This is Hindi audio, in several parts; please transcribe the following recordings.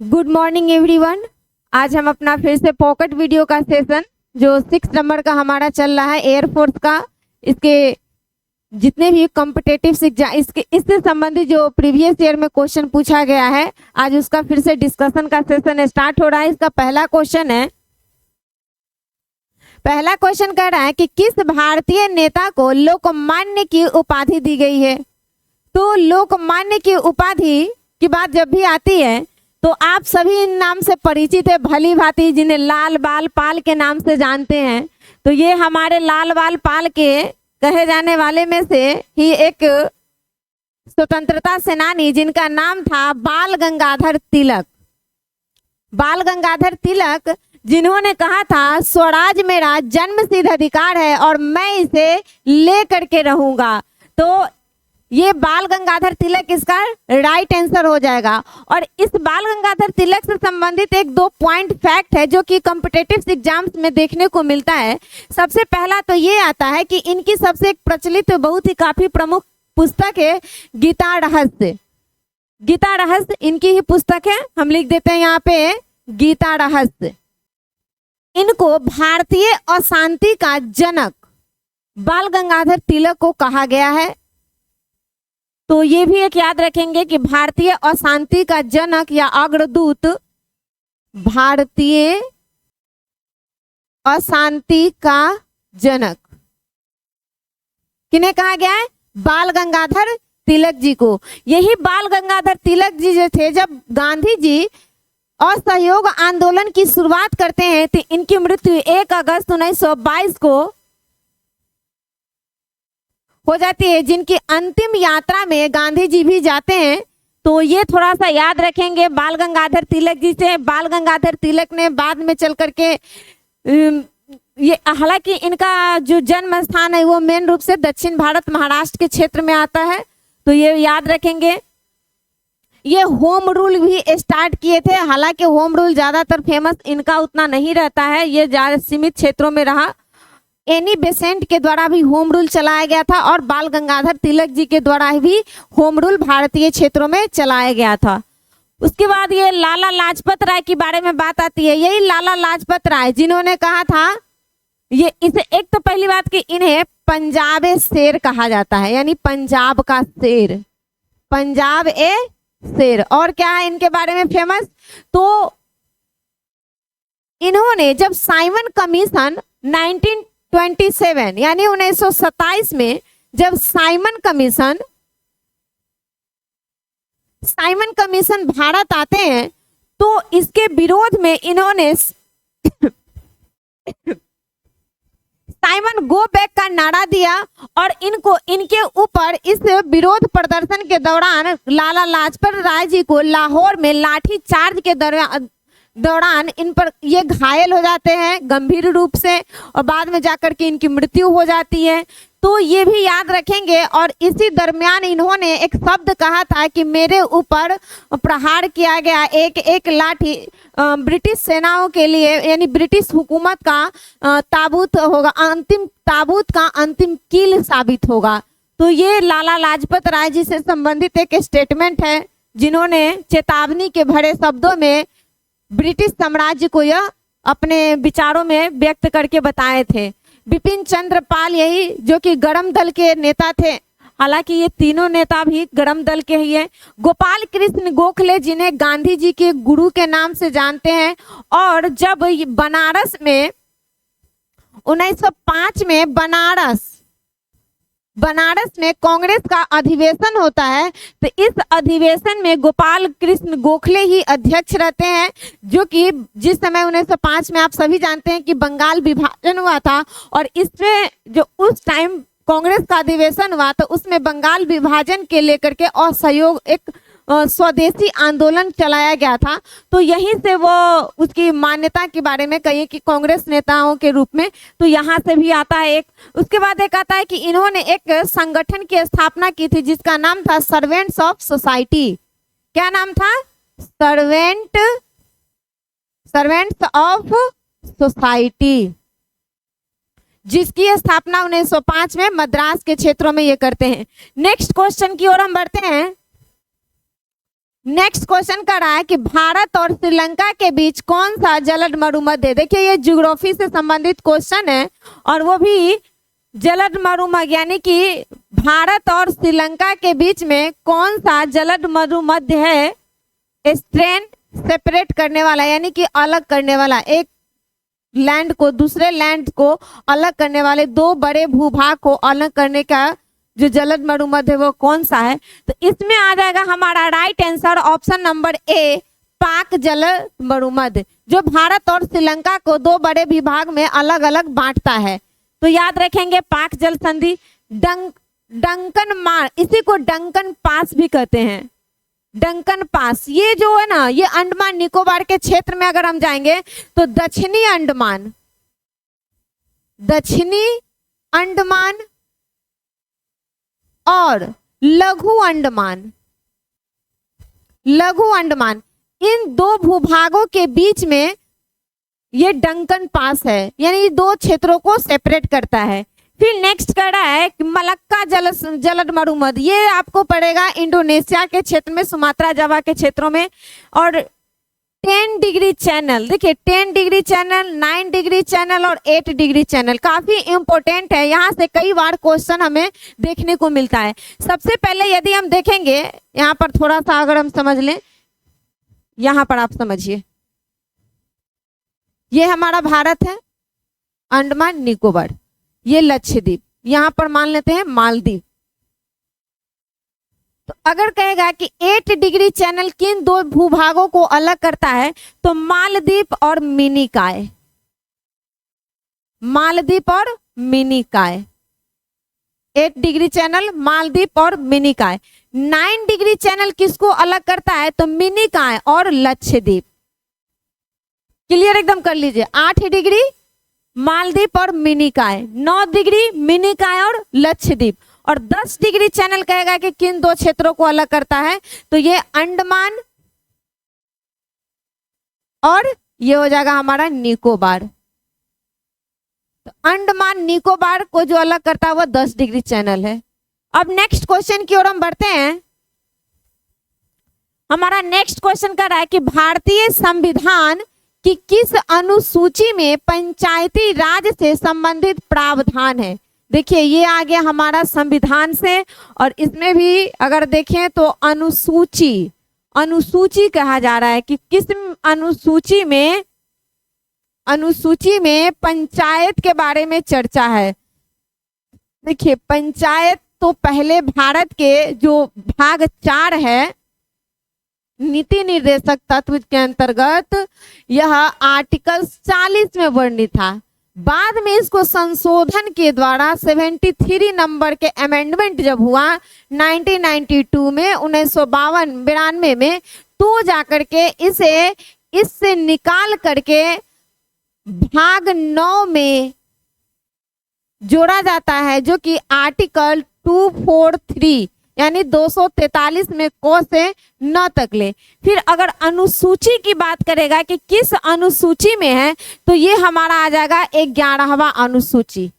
Good morning everyone. आज हम अपना फिर से पॉकेट वीडियो का सेशन जो 6 नंबर का हमारा चल रहा है एयरफोर्स का, इसके जितने भी कॉम्पिटेटिव एग्जाम इससे संबंधित जो प्रीवियस ईयर में क्वेश्चन पूछा गया है, आज उसका फिर से डिस्कशन का सेशन स्टार्ट हो रहा है। इसका पहला क्वेश्चन कह रहा है कि किस भारतीय नेता को लोकमान्य की उपाधि दी गई है। तो लोकमान्य की उपाधि की बात जब भी आती है तो आप सभी इन नाम से परिचित है भली भांति, जिन्हें लाल बाल पाल के नाम से जानते हैं। तो ये हमारे लाल बाल पाल के कहे जाने वाले में से ही एक स्वतंत्रता सेनानी जिनका नाम था बाल गंगाधर तिलक। बाल गंगाधर तिलक जिन्होंने कहा था स्वराज मेरा जन्मसिद्ध अधिकार है और मैं इसे ले करके रहूंगा। तो ये बाल गंगाधर तिलक इसका राइट आंसर हो जाएगा। और इस बाल गंगाधर तिलक से संबंधित एक दो पॉइंट फैक्ट है जो कि कॉम्पिटिटिव एग्जाम्स में देखने को मिलता है। सबसे पहला तो ये आता है कि इनकी सबसे एक प्रचलित बहुत ही काफी प्रमुख पुस्तक है गीता रहस्य। गीता रहस्य इनकी ही पुस्तक है, हम लिख देते हैं यहाँ पे गीता रहस्य। इनको भारतीय अशांति का जनक बाल गंगाधर तिलक को कहा गया है। तो ये भी एक याद रखेंगे कि भारतीय अशांति का जनक या अग्रदूत भारतीय अशांति का जनक किन्हें कहा गया है? बाल गंगाधर तिलक जी को। यही बाल गंगाधर तिलक जी जो थे, जब गांधी जी असहयोग आंदोलन की शुरुआत करते हैं तो इनकी मृत्यु 1 अगस्त 1922 को हो जाती है, जिनकी अंतिम यात्रा में गांधी जी भी जाते हैं। तो ये थोड़ा सा याद रखेंगे बाल गंगाधर तिलक जी से। बाल गंगाधर तिलक ने बाद में चल करके ये, हालांकि इनका जो जन्म स्थान है वो मेन रूप से दक्षिण भारत महाराष्ट्र के क्षेत्र में आता है, तो ये याद रखेंगे। ये होम रूल भी स्टार्ट किए थे, हालांकि होम रूल ज्यादातर फेमस इनका उतना नहीं रहता है, ये ज्यादा सीमित क्षेत्रों में रहा। एनी बेसेंट के द्वारा भी होम रूल चलाया गया था और बाल गंगाधर तिलक जी के द्वारा भी होम रूल भारतीय क्षेत्रों में चलाया गया था। उसके बाद ये लाला लाजपत राय के बारे में बात आती है। यही लाला लाजपत राय जिन्होंने कहा था, ये इसे एक तो पहली बात कि इन्हें पंजाब ए शेर कहा जाता है, यानी पंजाब का शेर, पंजाब ए शेर। और क्या है इनके बारे में फेमस? तो इन्होंने जब साइमन कमीशन 1927 यानी 1927 में जब साइमन कमीशन भारत आते हैं तो इसके विरोध में इन्होंने साइमन गो बैक का नारा दिया और इनके ऊपर इस विरोध प्रदर्शन के दौरान लाला लाजपत राय जी को लाहौर में लाठी चार्ज के दौरान इन पर ये घायल हो जाते हैं गंभीर रूप से और बाद में जाकर के इनकी मृत्यु हो जाती है। तो ये भी याद रखेंगे। और इसी दरमियान इन्होंने एक शब्द कहा था कि मेरे ऊपर प्रहार किया गया एक लाठी ब्रिटिश सेनाओं के लिए, यानी ब्रिटिश हुकूमत का ताबूत होगा, अंतिम ताबूत का अंतिम कील साबित होगा। तो ये लाला लाजपत राय जी से संबंधित एक स्टेटमेंट है जिन्होंने चेतावनी के भरे शब्दों में ब्रिटिश साम्राज्य को यह अपने विचारों में व्यक्त करके बताए थे। बिपिन चंद्र पाल यही जो कि गरम दल के नेता थे, हालांकि ये तीनों नेता भी गरम दल के ही हैं। गोपाल कृष्ण गोखले जिन्हें गांधी जी के गुरु के नाम से जानते हैं। और जब बनारस में 1905 में बनारस में कांग्रेस का अधिवेशन होता है तो इस अधिवेशन में गोपाल कृष्ण गोखले ही अध्यक्ष रहते हैं, जो कि जिस समय 1905 में आप सभी जानते हैं कि बंगाल विभाजन हुआ था और इसमें जो उस टाइम कांग्रेस का अधिवेशन हुआ तो उसमें बंगाल विभाजन के लेकर के असहयोग एक स्वदेशी आंदोलन चलाया गया था। तो यहीं से वो उसकी मान्यता के बारे में कहिए कि कांग्रेस नेताओं के रूप में, तो यहाँ से भी आता है एक। उसके बाद एक आता है कि इन्होंने एक संगठन की स्थापना की थी जिसका नाम था सर्वेंट्स ऑफ सोसाइटी। क्या नाम था? सर्वेंट्स ऑफ सोसाइटी, जिसकी स्थापना 1905 में मद्रास के क्षेत्रों में ये करते हैं। नेक्स्ट क्वेश्चन की ओर हम बढ़ते हैं। नेक्स्ट क्वेश्चन कर रहा है कि भारत और श्रीलंका के बीच कौन सा जलद मरुमध्य है। देखिए ये ज्योग्राफी से संबंधित क्वेश्चन है और वो भी जलद मरुमध्य, यानी कि भारत और श्रीलंका के बीच में कौन सा जलद मरुमध्य है, स्ट्रेन सेपरेट करने वाला, यानी कि अलग करने वाला, एक लैंड को दूसरे लैंड को अलग करने वाले, दो बड़े भूभाग को अलग करने का जो जलद मरुमध्य है वो कौन सा है। तो इसमें आ जाएगा हमारा right answer option number A, पाक जलद मरुमध्य, जो भारत और श्रीलंका को दो बड़े विभाग में अलग अलग बांटता है। तो याद रखेंगे पाक जल संधि। डंकन मार, इसी को डंकन पास भी कहते हैं, डंकन पास। ये जो है ना, ये अंडमान निकोबार के क्षेत्र में अगर हम जाएंगे तो दक्षिणी अंडमान और लघु अंडमान, इन दो भूभागों के बीच में ये डंकन पास है, यानी दो क्षेत्रों को सेपरेट करता है। फिर नेक्स्ट कर रहा है कि मलक्का जलद मरुमध्य, ये आपको पड़ेगा इंडोनेशिया के क्षेत्र में, सुमात्रा जावा के क्षेत्रों में। और 10 डिग्री चैनल, देखिए 10 डिग्री चैनल, 9 डिग्री चैनल और 8 डिग्री चैनल काफी इंपॉर्टेंट है, यहाँ से कई बार क्वेश्चन हमें देखने को मिलता है। सबसे पहले यदि हम देखेंगे यहाँ पर थोड़ा सा अगर हम समझ लें, यहाँ पर आप समझिए, ये हमारा भारत है, अंडमान निकोबार, ये लक्षद्वीप, यहाँ पर मान लेते हैं मालदीव। तो अगर कहेगा कि 8 डिग्री चैनल किन दो भूभागों को अलग करता है, तो मालदीव और मिनिकॉय, मालदीव और मिनिकॉय। 8 डिग्री चैनल मालदीव और मिनिकॉय। 9 डिग्री चैनल किसको अलग करता है, तो मिनिकॉय और लक्षद्वीप। क्लियर एकदम कर लीजिए, 8 डिग्री मालदीव और मिनिकॉय, 9 डिग्री मिनिकॉय और लक्षद्वीप, और 10 डिग्री चैनल कहेगा कि किन दो क्षेत्रों को अलग करता है, तो ये अंडमान और ये हो जाएगा हमारा निकोबार। तो अंडमान निकोबार को जो अलग करता है वो 10 डिग्री चैनल है। अब नेक्स्ट क्वेश्चन की ओर हम बढ़ते हैं। हमारा नेक्स्ट क्वेश्चन कर रहा है कि भारतीय संविधान कि किस अनुसूची में पंचायती राज से संबंधित प्रावधान है। देखिए ये आ गया हमारा संविधान से, और इसमें भी अगर देखें तो अनुसूची कहा जा रहा है कि किस अनुसूची में पंचायत के बारे में चर्चा है। देखिए पंचायत तो पहले भारत के जो भाग 4 है नीति निर्देशक तत्व के अंतर्गत, यह आर्टिकल 40 में वर्णित था। बाद में इसको संशोधन के द्वारा 73 नंबर के अमेंडमेंट जब हुआ 1992 में, 1992 में, तो जाकर के इससे निकाल करके भाग 9 में जोड़ा जाता है, जो कि आर्टिकल 243 यानी 243 में क से न तक ले। फिर अगर अनुसूची की बात करेगा कि किस अनुसूची में है, तो ये हमारा आ जाएगा 11वां अनुसूची।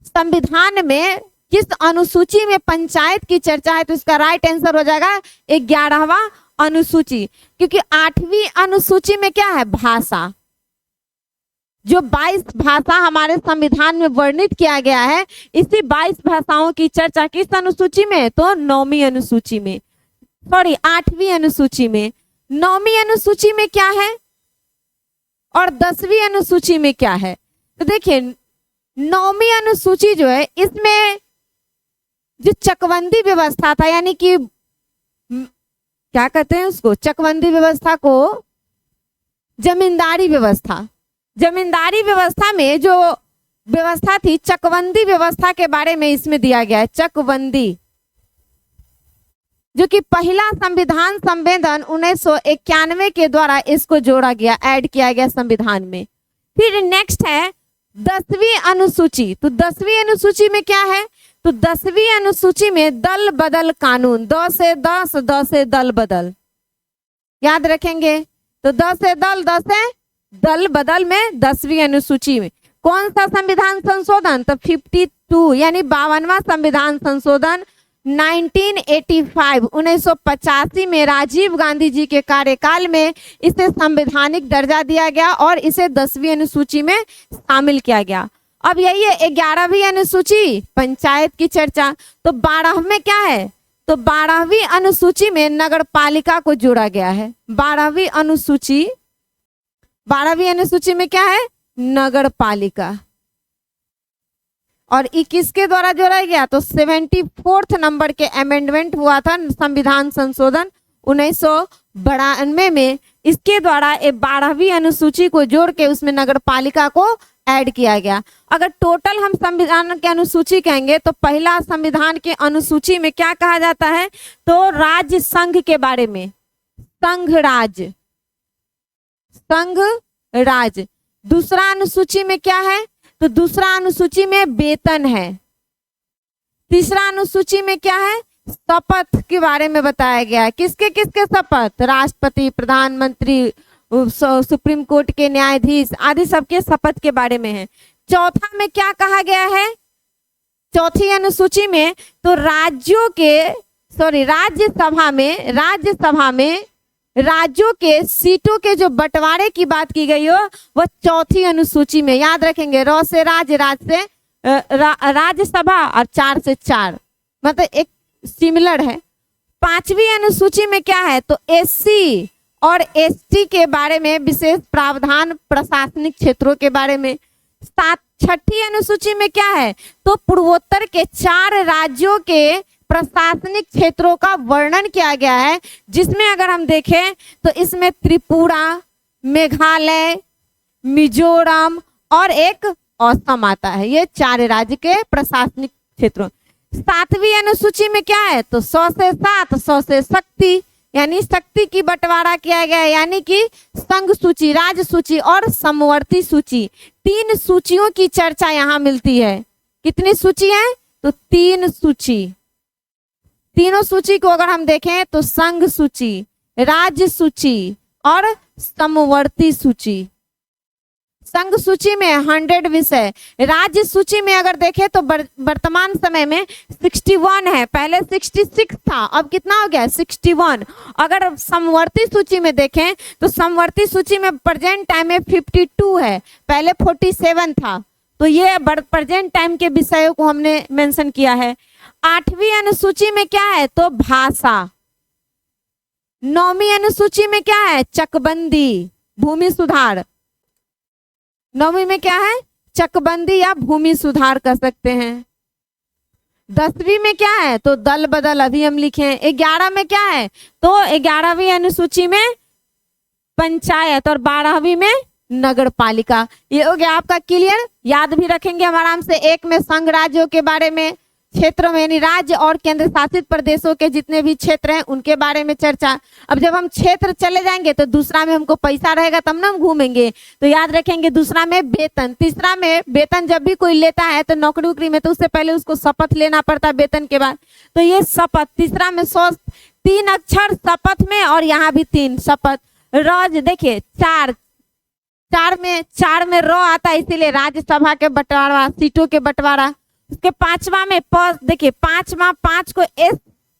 संविधान में किस अनुसूची में पंचायत की चर्चा है, तो इसका राइट आंसर हो जाएगा 11वां अनुसूची, क्योंकि 8वीं अनुसूची में क्या है, भाषा। जो 22 भाषा हमारे संविधान में वर्णित किया गया है, इसी 22 भाषाओं की चर्चा किस अनुसूची में, तो 9वीं अनुसूची में, सॉरी 8वीं अनुसूची में। 9वीं अनुसूची में क्या है और 10वीं अनुसूची में क्या है। तो देखिए 9वीं अनुसूची जो है, इसमें जो चकबंदी व्यवस्था था, यानी कि क्या कहते हैं उसको, चकबंदी व्यवस्था को जमींदारी व्यवस्था, जमींदारी व्यवस्था में जो व्यवस्था थी, चकबंदी व्यवस्था के बारे में इसमें दिया गया है। चकबंदी जो कि पहला संविधान संशोधन 1991 के द्वारा इसको जोड़ा गया, ऐड किया गया संविधान में। फिर नेक्स्ट है 10वीं अनुसूची। तो 10वीं अनुसूची में क्या है, तो 10वीं अनुसूची में दल बदल कानून, 10 से 10, 10 से दल बदल, याद रखेंगे। तो 10 से दल, 10 से दल बदल में 10वीं अनुसूची में कौन सा संविधान संशोधन, तो 52 यानी 52वां संविधान संशोधन 1985 में राजीव गांधी जी के कार्यकाल में इसे संवैधानिक दर्जा दिया गया और इसे 10वीं अनुसूची में शामिल किया गया। अब यही है 11वीं अनुसूची, पंचायत की चर्चा। तो 12 में क्या है, तो 12वीं अनुसूची में नगर पालिका को जोड़ा गया है। 12वीं अनुसूची में क्या है, नगर पालिका। और 21 के द्वारा जोड़ा गया, तो 74 नंबर के अमेंडमेंट हुआ था संविधान संशोधन 1992 में। इसके द्वारा 12वीं अनुसूची को जोड़ के उसमें नगर पालिका को ऐड किया गया। अगर टोटल हम संविधान के अनुसूची कहेंगे तो पहला संविधान के अनुसूची में क्या कहा जाता है, तो राज्य संघ के बारे में, संघ राज। दूसरा अनुसूची में क्या है, तो दूसरा अनुसूची में वेतन है। तीसरा अनुसूची में क्या है, शपथ के बारे में बताया गया है। किसके किसके शपथ, राष्ट्रपति, प्रधानमंत्री, सुप्रीम कोर्ट के न्यायाधीश आदि सबके शपथ के बारे में है। चौथा में क्या कहा गया है, चौथी अनुसूची में तो राज्यसभा में राज्यों के सीटों के जो बंटवारे की बात की गई हो वह चौथी अनुसूची में। याद रखेंगे, र से राज्य से राज्यसभा और 4 से 4, मतलब एक सिमिलर है। 5वीं अनुसूची में क्या है, तो एससी और एसटी के बारे में विशेष प्रावधान, प्रशासनिक क्षेत्रों के बारे में। 6ठी अनुसूची में क्या है, तो पूर्वोत्तर के 4 राज्यों के प्रशासनिक क्षेत्रों का वर्णन किया गया है, जिसमें अगर हम देखें तो इसमें त्रिपुरा, मेघालय, मिजोरम और एक असम आता है। ये 4 राज्य के प्रशासनिक क्षेत्रों। 7वीं अनुसूची में क्या है, तो 100 से 7, 100 से शक्ति, यानी शक्ति की बंटवारा किया गया है, यानी कि संघ सूची, राज्य सूची और समवर्ती सूची। 3 सूचियों की चर्चा यहाँ मिलती है। कितनी सूची है, तो 3 सूची। तीनों सूची को अगर हम देखें तो संघ सूची, राज्य सूची और समवर्ती सूची। संघ सूची में 100 विषय, राज्य सूची में अगर देखें तो वर्तमान समय में 61 है, पहले 66 था, अब कितना हो गया 61। अगर समवर्ती सूची में देखें तो समवर्ती सूची में प्रेजेंट टाइम में 52 है, पहले 47 था। तो ये प्रेजेंट टाइम के विषयों को हमने मेंशन किया है। 8वीं अनुसूची में क्या है, तो भाषा। 9वीं अनुसूची में क्या है, चकबंदी, भूमि सुधार। 9वीं में क्या है, चकबंदी या भूमि सुधार कर सकते हैं। 10वीं में क्या है, तो दल बदल, अभी हम लिखे। 11 में क्या है, तो 11वीं अनुसूची में पंचायत और 12वीं में नगर पालिका। ये हो गया आपका क्लियर। याद भी रखेंगे हम आराम से। 1 में संघ राज्यों के बारे में, क्षेत्रों में यानी राज्य और केंद्र शासित प्रदेशों के जितने भी क्षेत्र हैं उनके बारे में चर्चा। अब जब हम क्षेत्र चले जाएंगे तो दूसरा में हमको पैसा रहेगा तब ना हम घूमेंगे, तो याद रखेंगे दूसरा में वेतन। तीसरा में वेतन जब भी कोई लेता है तो नौकरी वोकरी में तो उससे पहले उसको शपथ लेना पड़ता है वेतन के बाद, तो ये शपथ। तीसरा में 3 अक्षर शपथ में और यहाँ भी 3 शपथ। रज देखिए 4 में र आता है, इसीलिए राज्यसभा के बंटवारा, सीटों के बंटवारा। उसके 5वां में देखिए 5 को एस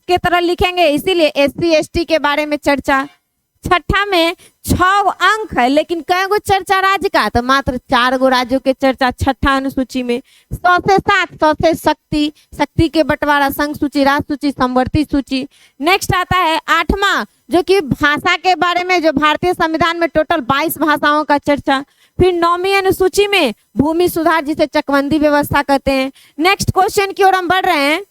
के तरह लिखेंगे, इसीलिए SC ST के बारे में चर्चा। 6ठा में 6 अंक है, लेकिन कई गो चर्चा राज्य का, तो मात्र 4 गो राज्यों के चर्चा 6ठा अनुसूची में। 100 से 7, 100 से शक्ति के बंटवारा, संघ सूची, राज्य सूची, समवर्ती सूची। नेक्स्ट आता है 8वां, जो कि भाषा के बारे में, जो भारतीय संविधान में टोटल 22 भाषाओं का चर्चा। फिर 9वीं अनुसूची में भूमि सुधार, जिसे चकबंदी व्यवस्था कहते हैं। नेक्स्ट क्वेश्चन की ओर हम बढ़ रहे हैं।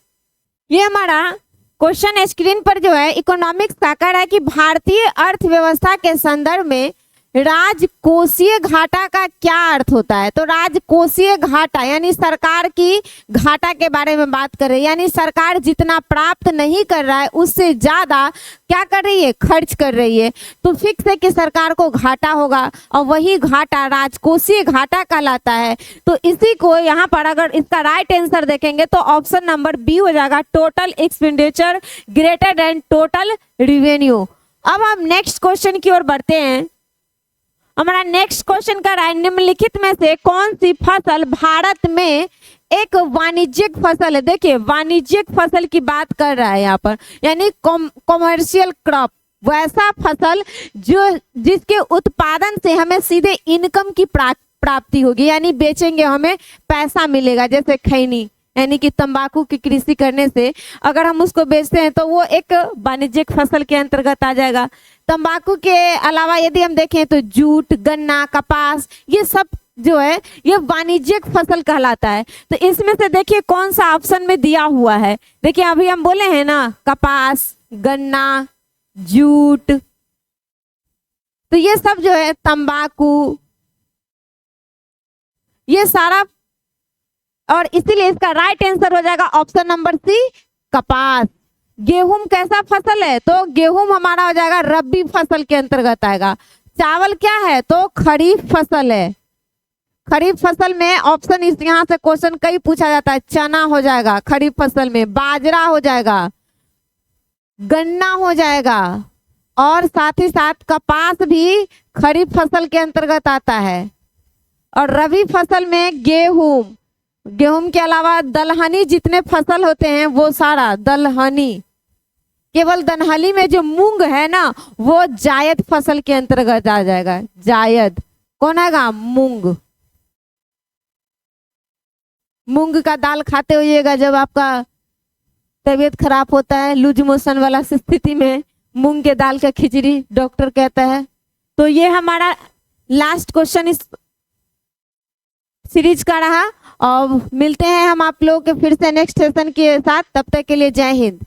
ये हमारा क्वेश्चन स्क्रीन पर जो है इकोनॉमिक्स का कह रहा है कि भारतीय अर्थव्यवस्था के संदर्भ में राजकोषीय घाटा का क्या अर्थ होता है। तो राजकोषीय घाटा यानी सरकार की घाटा के बारे में बात कर रही है, यानी सरकार जितना प्राप्त नहीं कर रहा है उससे ज्यादा क्या कर रही है, खर्च कर रही है। तो फिक्स है कि सरकार को घाटा होगा और वही घाटा राजकोषीय घाटा कहलाता है। तो इसी को यहाँ पर अगर इसका राइट आंसर देखेंगे तो ऑप्शन नंबर बी हो जाएगा, total expenditure greater than total revenue. अब हम नेक्स्ट क्वेश्चन की ओर बढ़ते हैं। हमारा नेक्स्ट क्वेश्चन कर रहा है, निम्नलिखित में से कौन सी फसल भारत में एक वाणिज्यिक फसल है। देखिए वाणिज्यिक फसल की बात कर रहा है यहाँ पर, यानी कॉमर्शियल क्रॉप, वैसा फसल जो जिसके उत्पादन से हमें सीधे इनकम की प्राप्ति होगी, यानी बेचेंगे हमें पैसा मिलेगा। जैसे खैनी यानी कि तंबाकू की कृषि करने से अगर हम उसको बेचते हैं तो वो एक वाणिज्यिक फसल के अंतर्गत आ जाएगा। तंबाकू के अलावा यदि हम देखें तो जूट, गन्ना, कपास, ये सब जो है ये वाणिज्यिक फसल कहलाता है। तो इसमें से देखिए कौन सा ऑप्शन में दिया हुआ है। देखिए अभी हम बोले हैं ना कपास, गन्ना, जूट, तो ये सब जो है तंबाकू, ये सारा, और इसीलिए इसका राइट आंसर हो जाएगा ऑप्शन नंबर सी, कपास। गेहूं कैसा फसल है, तो गेहूं हमारा हो जाएगा रबी फसल के अंतर्गत आएगा। चावल क्या है, तो खरीफ फसल है। खरीफ फसल में ऑप्शन इस यहाँ से क्वेश्चन कई पूछा जाता है, चना हो जाएगा खरीफ फसल में, बाजरा हो जाएगा, गन्ना हो जाएगा, और साथ ही साथ कपास भी खरीफ फसल के अंतर्गत आता है। और रबी फसल में गेहूं, गेहूं के अलावा दलहनी जितने फसल होते हैं वो सारा दलहनी, केवल दलहनी में जो मूंग है ना वो जायद फसल के अंतर्गत आ जाएगा। जायद कौन आएगा, मूंग। मूंग का दाल खाते होइएगा जब आपका तबीयत खराब होता है, लूज मोशन वाला स्थिति में मूंग के दाल का खिचड़ी डॉक्टर कहता है। तो ये हमारा लास्ट क्वेश्चन इस सीरीज का रहा, और मिलते हैं हम आप लोगों के फिर से नेक्स्ट सेशन के साथ। तब तक के लिए जय हिंद।